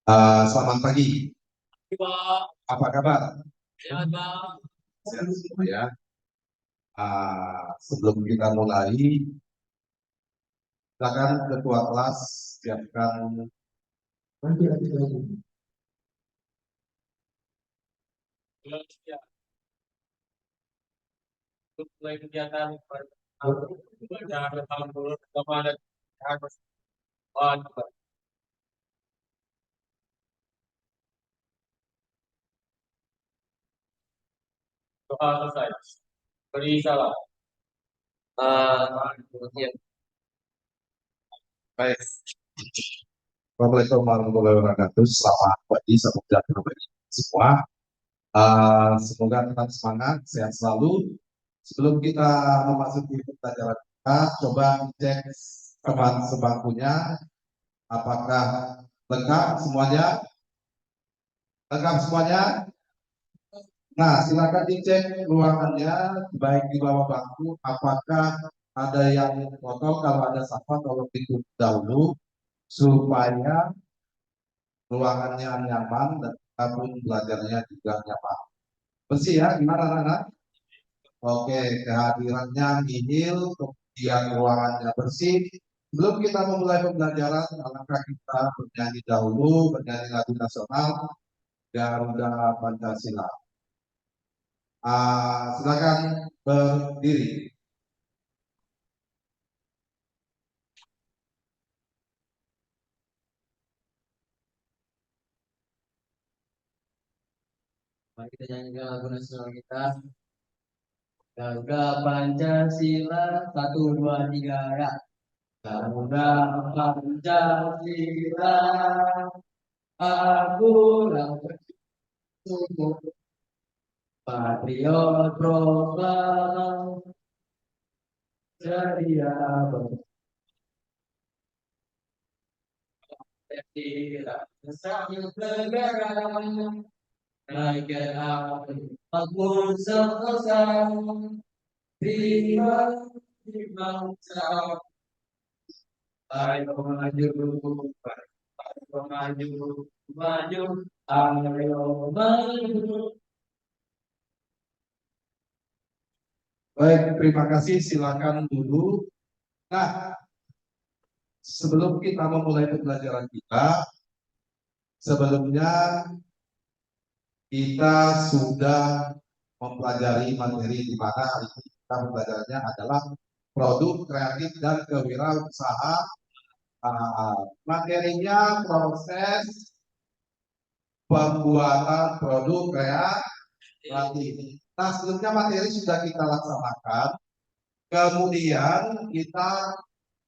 Selamat pagi. Pak. Apa kabar? Sehat, Bang. Sehat semua ya. Sebelum kita mulai, silakan ketua kelas siapkan. Nanti lagi. Ya, untuk mulai kegiatan pada tahun dulu pertama ada harus doa selesai. Beri salam. Ya. Baik. Assalamualaikum warahmatullahi wabarakatuh. Selamat pagi, salam sejahtera bagi semua. Semoga tetap semangat, sehat selalu. Sebelum kita memasuki pembelajaran kita, coba cek teman sebangkunya, apakah lengkap semuanya? Lengkap semuanya? Nah, silakan dicek ruangannya, baik di bawah bangku, apakah ada yang kotor, kalau ada sampah, tolong ditutup dahulu, supaya ruangannya nyaman dan kita pun belajarnya juga nyaman. Bersih ya, gimana anak? Oke, kehadirannya nihil, kemudian ruangannya bersih. Sebelum kita memulai pembelajaran, alangkah kita bernyanyi dahulu, bernyanyi lagu nasional Garuda Pancasila. Silakan berdiri. Mari kita nyanyikan lagu nasional kita. Garuda Pancasila, satu, dua, tiga, ya. Garuda Pancasila, aku bersyukur. Patriot proklamasi, ceria bersedia, bersama negara. Naikkan api, makmur selesai. Terima di bangsa, ayo maju, ayo maju, maju, ayo maju. Baik, terima kasih. Silakan dulu. Nah, sebelum kita memulai pembelajaran kita, sebelumnya kita sudah mempelajari materi di mana hari ini kita pembelajarannya adalah produk kreatif dan kewirausahaan. Materinya proses pembuatan produk kreatif. Nah, sebelumnya materi sudah kita laksanakan, kemudian kita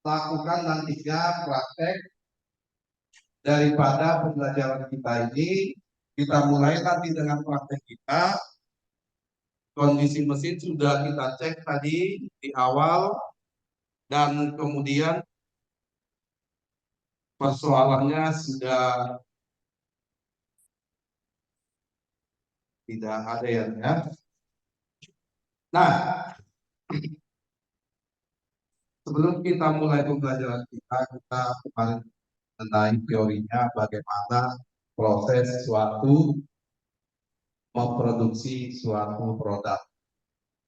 lakukan nantinya praktek daripada pembelajaran kita ini. Kita mulai nanti dengan praktek kita. Kondisi mesin sudah kita cek tadi di awal, dan kemudian persoalannya sudah tidak ada ya. Nah, sebelum kita mulai pembelajaran kita kemarin mengenai teorinya bagaimana proses suatu memproduksi suatu produk.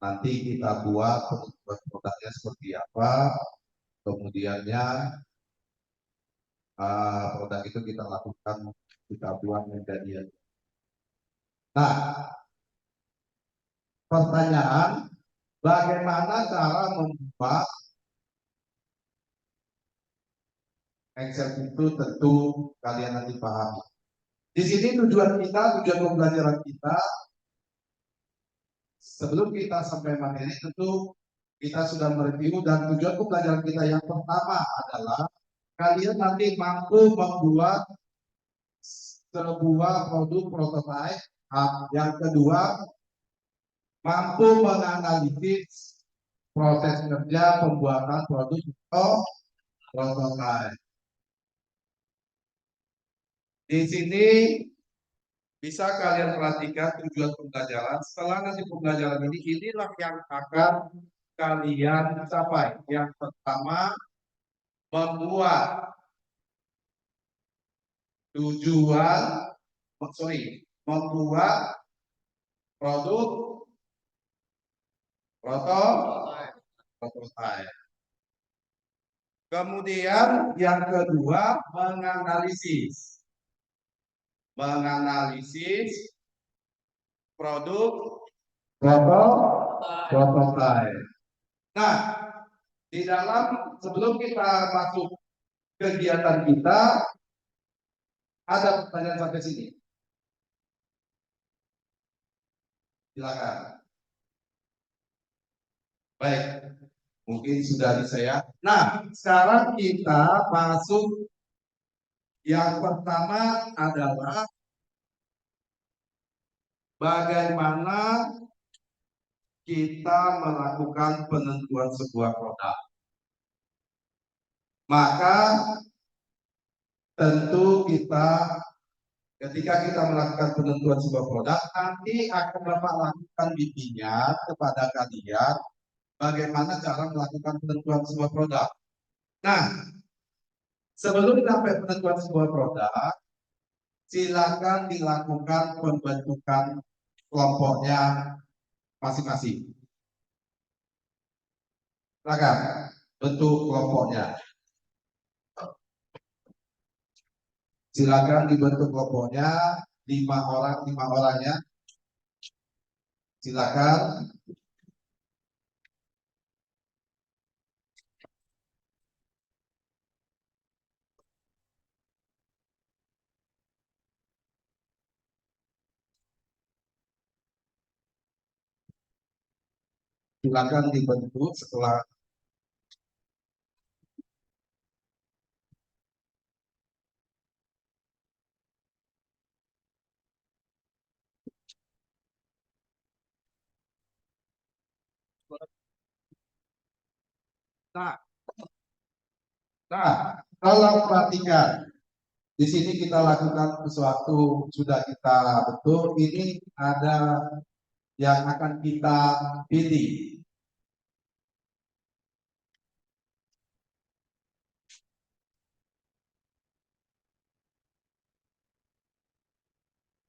Nanti kita buat produknya seperti apa, kemudiannya produk itu kita lakukan, kita buat menjadi. Nah, pertanyaan, bagaimana cara membuat Excel itu tentu kalian nanti paham. Di sini tujuan pembelajaran kita, sebelum kita sampai materi tentu kita sudah mereview, dan tujuan pembelajaran kita yang pertama adalah kalian nanti mampu membuat sebuah produk prototipe. Yang kedua, mampu menganalisis proses kerja pembuatan produk prototipe. Di sini bisa kalian perhatikan tujuan pembelajaran. Setelah nanti pembelajaran ini, inilah yang akan kalian capai. Yang pertama, membuat tujuan, membuat produk prototipe. Kemudian yang kedua, menganalisis produk prototipe. Nah, di dalam sebelum kita masuk kegiatan kita, ada pertanyaan sampai sini. Silakan. Baik, mungkin sudah bisa ya. Nah, sekarang kita masuk yang pertama adalah bagaimana kita melakukan penentuan sebuah produk. Maka tentu ketika kita melakukan penentuan sebuah produk, nanti akan Bapak lakukan bimbingan kepada kalian bagaimana cara melakukan penentuan sebuah produk. Nah, sebelum sampai penentuan sebuah produk, silakan dilakukan pembentukan kelompoknya masing-masing. Silakan bentuk kelompoknya. Silakan dibentuk kelompoknya 5 orangnya. Silakan. Silakan dibentuk setelah Nah, kalau perhatikan, di sini kita lakukan sesuatu sudah kita bentuk. Ini ada yang akan kita pilih.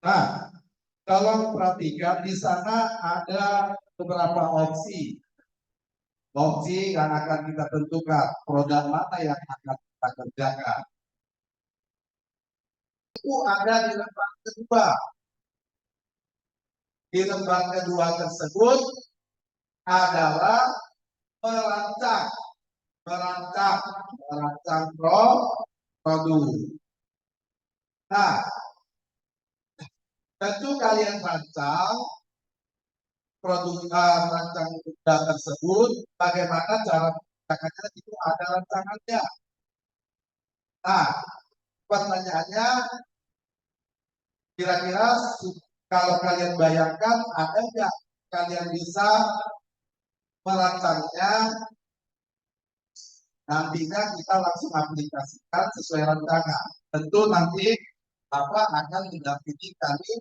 Nah, kalau perhatikan di sana ada beberapa opsi yang akan kita tentukan, produk mana yang akan kita kerjakan. Itu ada di lembar kedua. Di lembar kedua tersebut adalah merancang produk. Nah, tentu kalian rancang rancang tersebut, bagaimana cara mengerjakannya itu ada rancangannya. Nah, pertanyaannya, kira-kira kalau kalian bayangkan, ada nggak kalian bisa merancangnya? Nantinya kita langsung aplikasikan sesuai rancangan. Tentu nanti Bapak akan mendampingi kami.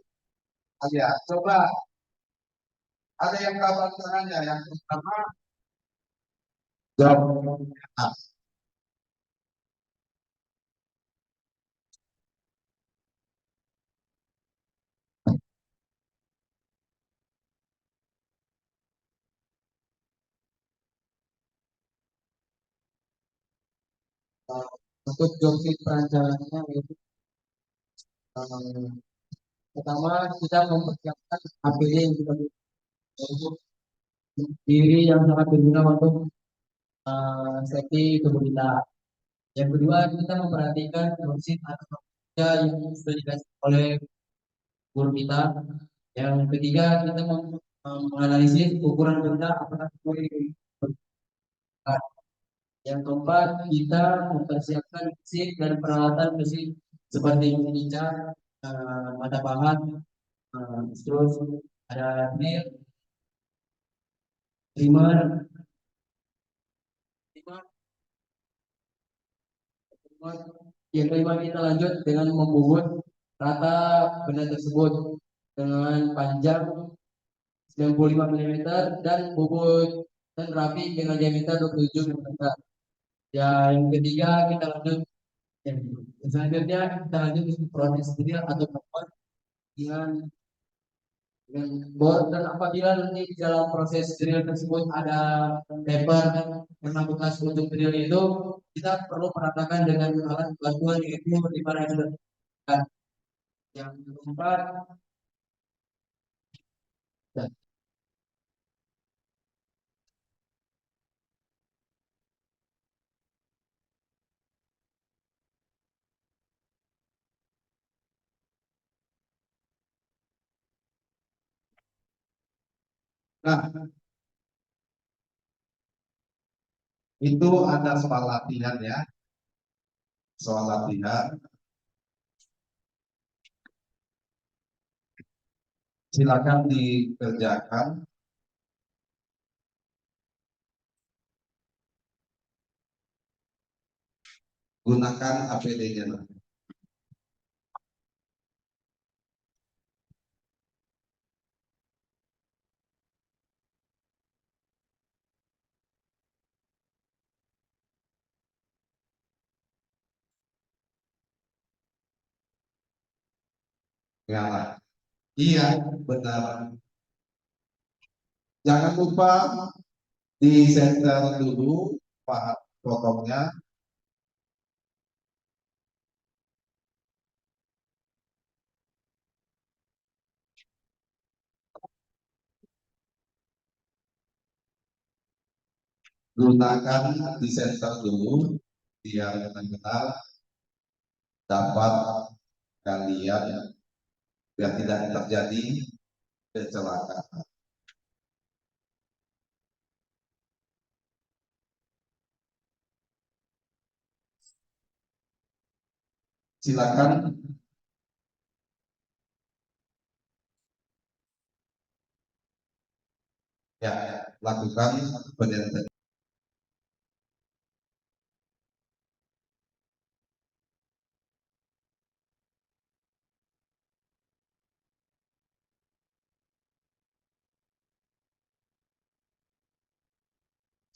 Ya, coba ada yang tahu rancangannya. Yang pertama, untuk joksit perancangannya itu pertama kita mempersiapkan APD yang kita untuk diri yang sangat berguna untuk safety tubuh kita. Yang kedua, kita memperhatikan joksit atau kerja yang sudah dikasih oleh guru kita. Yang ketiga, kita menganalisis ukuran benda apakah sesuai. Yang keempat, kita mempersiapkan fisik dan peralatan mesin seperti merica, mata pahat, terus ada drill, trimmer, yang kelima kita lanjut dengan membobot rata benda tersebut dengan panjang 95 mm dan bobot dan rapi dengan diameter 27 mm. Ya, yang ketiga kita lanjut Ya, selanjutnya kita lanjut ke proses drill atau tempat dengan bor, dan apabila nanti di dalam proses drill tersebut ada paper yang bekas untuk drill itu, kita perlu meratakan dengan alat bantuan yaitu di mana yang sudah disediakan. Yang keempat, ya. Nah, itu ada soal latihan ya, soal latihan. Silakan dikerjakan. Gunakan APD-nya. Ya, iya, benar. Jangan lupa di center dulu Pak potongnya. Gunakan di center dulu biar benar-benar dapat kalian ya, biar tidak terjadi kecelakaan. Silakan. Ya, lakukan penelitian.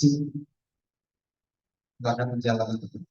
Silakan menjalankan.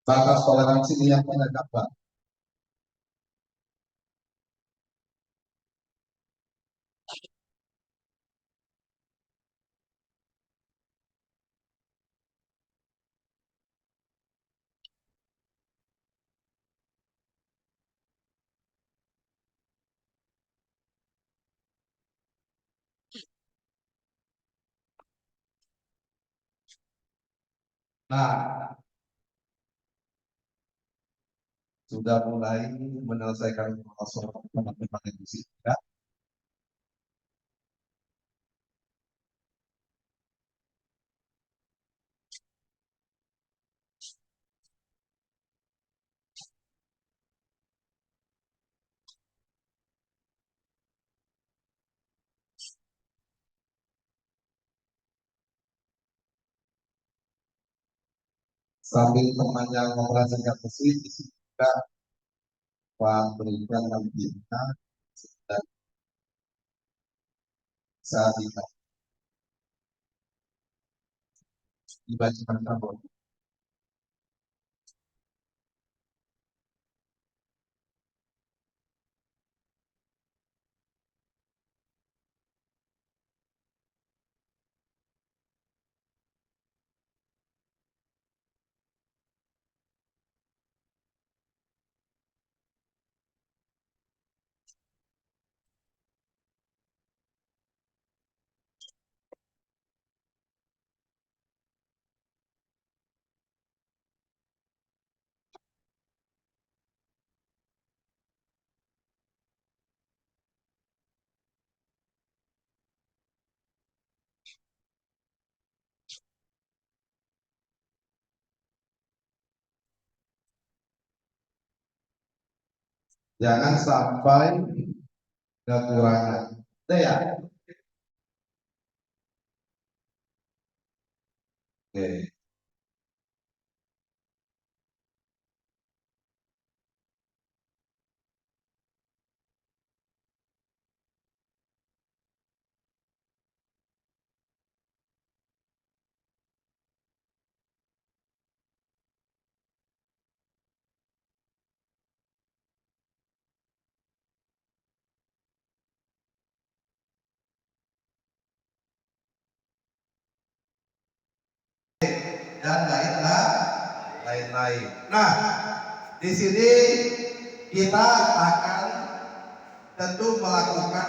Batas toleransi yang pada dapat. Nah, sudah mulai menyelesaikan soal teman-teman yang di sini ya. Sambil temannya mengoperasikan mesin di sini juga Pak berikan nantinya dan bisa dibacakan kamu. Jangan sampai kekurangan. Udah ya? Oke. Dan lain-lain. Nah, di sini kita akan tentu melakukan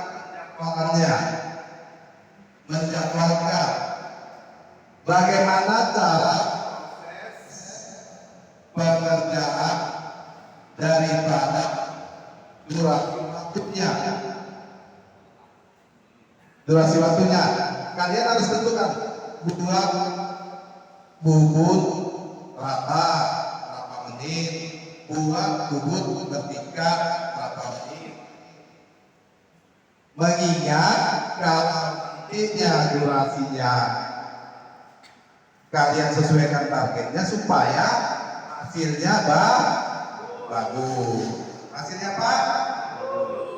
menjadwalkan bagaimana cara pengerjaan daripada durasi waktunya. Kalian harus tentukan buat bubut rata berapa menit, buat bubut bertingkat berapa menit. Mengingat kalau nantinya durasinya kalian sesuaikan targetnya supaya hasilnya bagus. Hasilnya apa?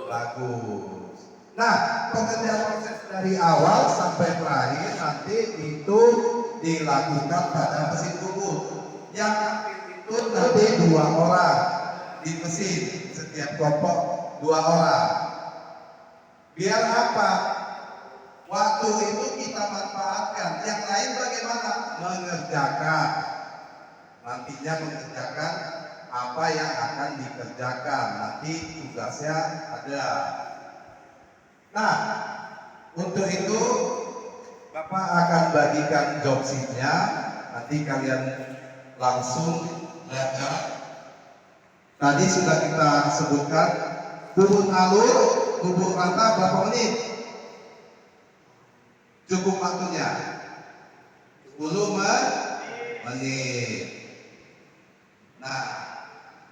Bagus. Nah, pengerjaan proses dari awal sampai terakhir nanti itu dilakukan pada mesin bubut. Yang aktif itu nanti 2 orang di mesin, setiap kelompok 2 orang. Biar apa? Waktu itu kita manfaatkan. Yang lain bagaimana? Mengerjakan. Nantinya mengerjakan apa yang akan dikerjakan. Nanti tugasnya ada. Nah, untuk itu Bapak akan bagikan job sheet-nya. Nanti kalian langsung belajar. Tadi sudah kita sebutkan bubut alur, bubut rata berapa menit? Cukup waktunya 10 menit. Nah,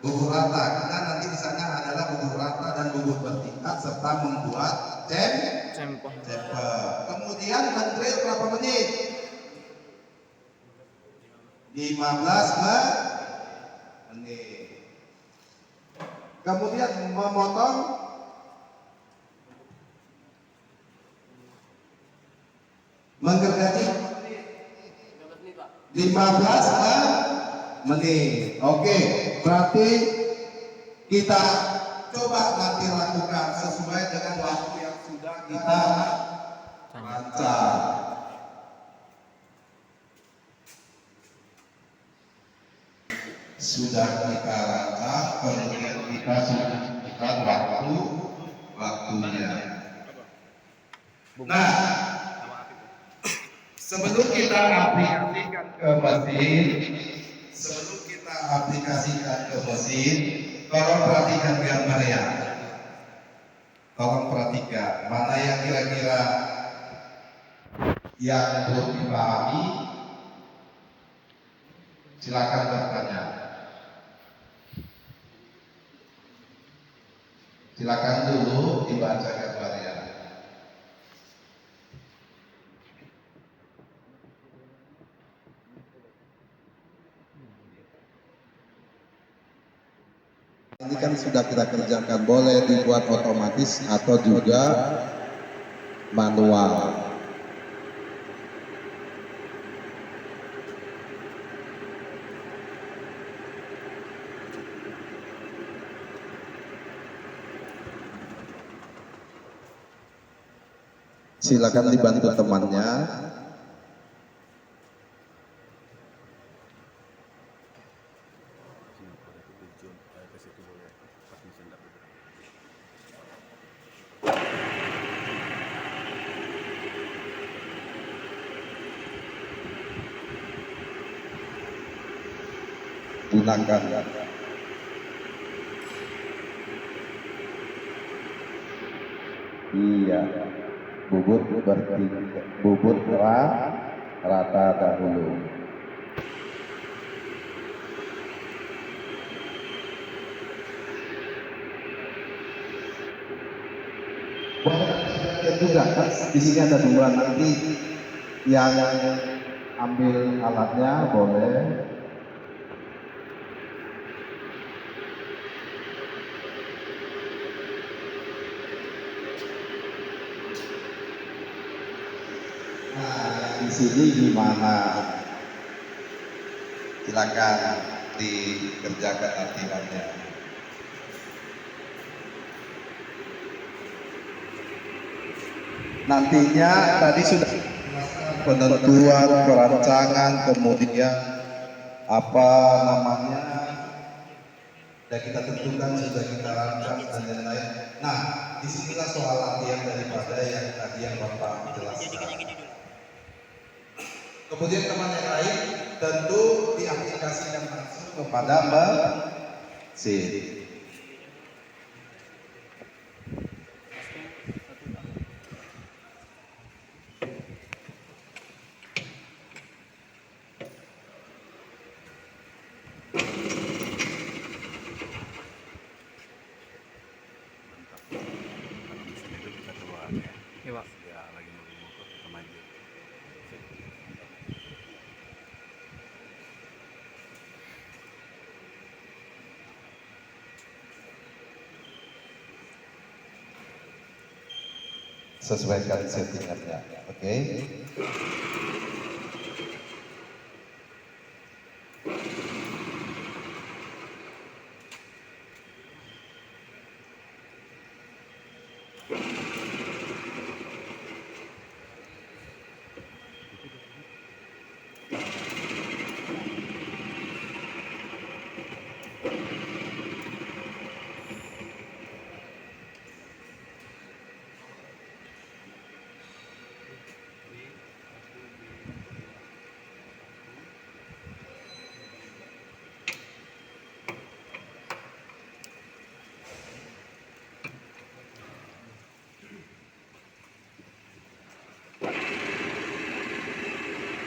bubut rata karena nanti di sana adalah bubut rata dan bubut bertingkat serta membuat chamfer. Kemudian men-drill berapa menit? 15 menit. Kemudian memotong menggergaji 15 menit. Oke, berarti kita coba nanti lakukan sesuai dengan waktu yang sudah kita rancang. Sudah kita rancang, kemudian kita sudah tentukan waktunya. Nah, sebelum kita aplikasikan ke mesin, tolong perhatikan gambar ya. Tolong perhatikan mana yang kira-kira yang belum dipahami. Silakan bertanya. Silakan dulu dibaca gambarnya. Ini kan sudah kita kerjakan, boleh dibuat otomatis atau juga manual. Silakan dibantu temannya. Gunakan. Iya, bubut rata dahulu. juga kan di sini ada dua, nanti yang ambil alatnya boleh. Nah, di sini gimana? Silakan dikerjakan latihannya. Nantinya tadi sudah penentuan perancangan, kemudian apa namanya, dan kita tentukan, sudah kita rancang dan lain-lain. Nah, disinilah soal latihan daripada yang tadi yang Bapak jelaskan. Kemudian teman yang lain tentu diaplikasikan langsung kepada mesin. Sesuaikan settingannya, oke?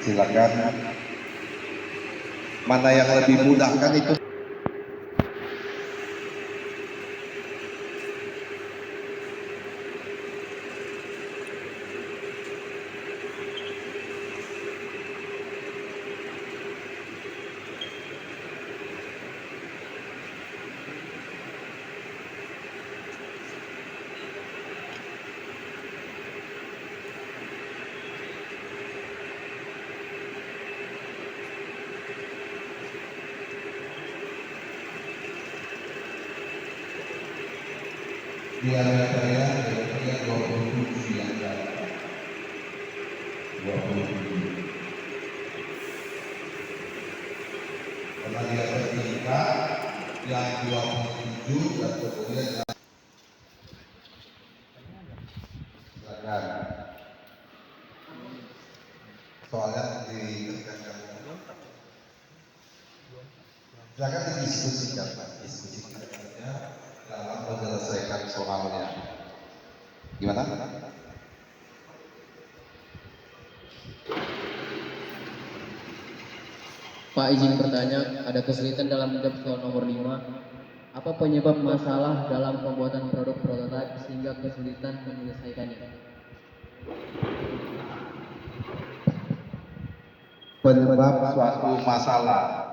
Silakan. Mana yang lebih mudah kan itu. Di area saya 27 yang 27. Karena di atas tingkat yang 27 dan kemudian silakan. Soalnya dikerjakan. Silakan didiskusikan, diskusikan saja dalam menyelesaikan soalnya. Gimana? Pak, izin bertanya, ada kesulitan dalam menjawab soal nomor 5. Apa penyebab masalah dalam pembuatan produk prototipe sehingga kesulitan menyelesaikannya? Penyebab suatu masalah.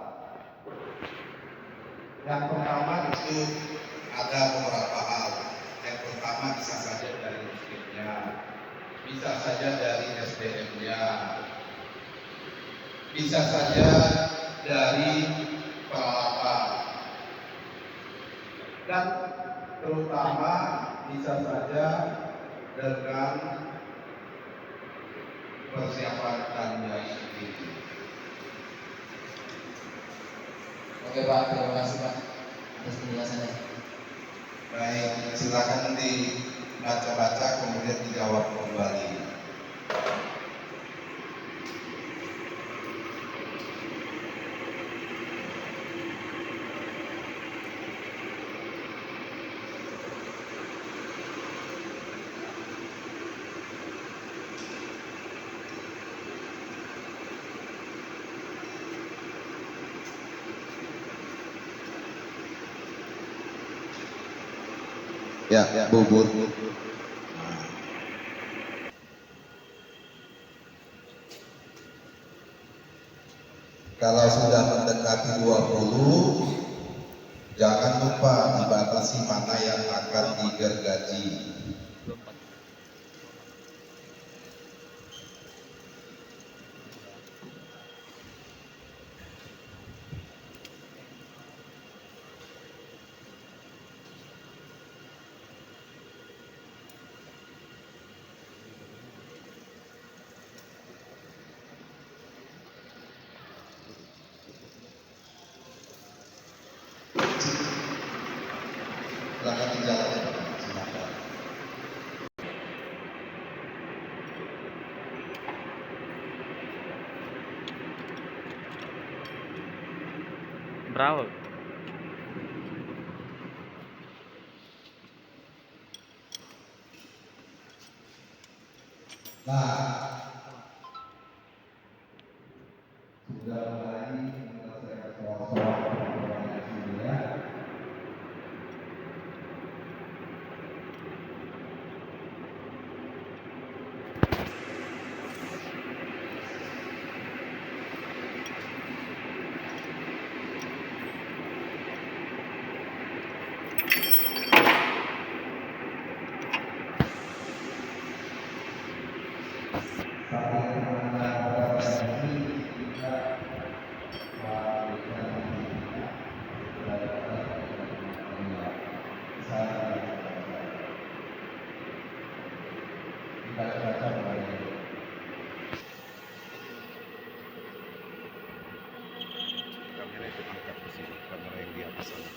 Yang pertama itu ada beberapa hal. Yang pertama bisa saja dari mesinnya, bisa saja dari SDM-nya, bisa saja dari peralatan, dan terutama bisa saja dengan persiapan dan biaya sendiri. Oke Pak, terima kasih Pak atas penjelasannya. Baik, silakan dibaca-baca kemudian dijawab kembali. Ya, bubur. Kalau sudah mendekati 20, jangan lupa dibatasi mana yang akan digergaji. Silakan dijalankan. Silakan. Bravo. Nah, sudah mulai menyelesaikan soal-soal ini ya. Kamera itu angkat ke sini, kamera yang di atas sana.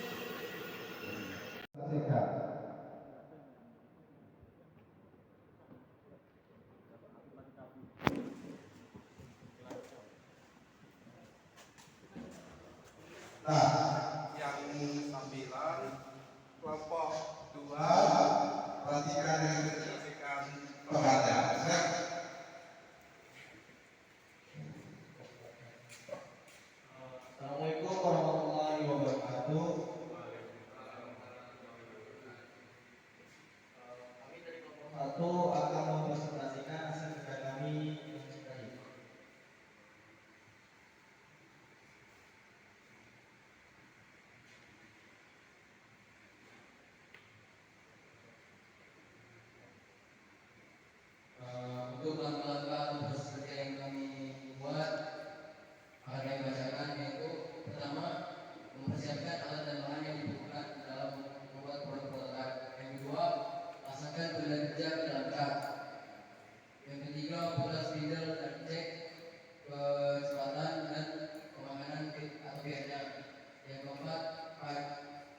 Nah, yang tampilan kelompok 2, perhatikan yang disampaikan pemanjang. Assalamualaikum warahmatullahi wabarakatuh. Kami dari kelompok 1 akan mempresentasikan hasil kerja kami yang tadi. Untuk langkah-langkah proses kerja yang kami buat akan kami bacakan, yaitu pertama mempersiapkan alat dan bahan yang dibutuhkan dalam membuat produk prototipe. Yang kedua, pasangkan pilihan kerja ke dalam cat. Yang ketiga, buka spidol dan cek kecepatan dan kemahaman atau biaya. Yang keempat,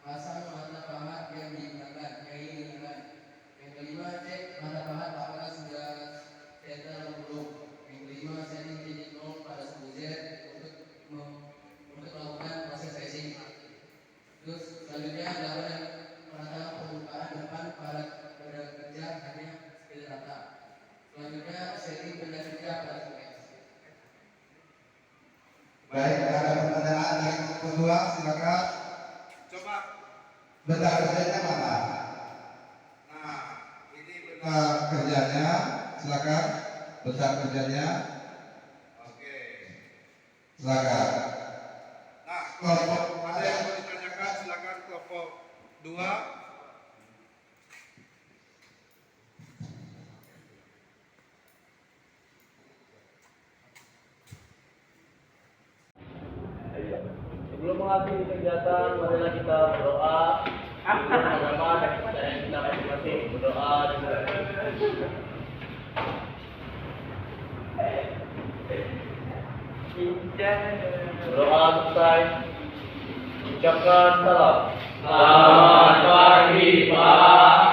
pasang mata pahat yang digunakan, yang ingin digunakan. Yang kelima, cek mata pahat apakah sudah center atau belum. Yang kelima, setting titik nol pada suhu Z untuk melakukan proses racing. Terus selanjutnya lakukan penata permukaan depan pada kerja hanya sekedar rata. Selanjutnya setting benda kerja pada suhu X. Baik, ada pertanyaan dari kelompok 2, silakan. Coba. Benda kerjanya mana? Nah, ini Benda kerjanya, silakan. Benda kerjanya, Oke. silakan. Nah, kelompok ada yang mau ditanyakan, silakan kelompok 2. Sebelum mengakhiri kegiatan, marilah kita berdoa. Bersama-sama dan kita masing-masing berdoa dan berdoa selesai. Ucapkan salam. Selamat pagi, Pak.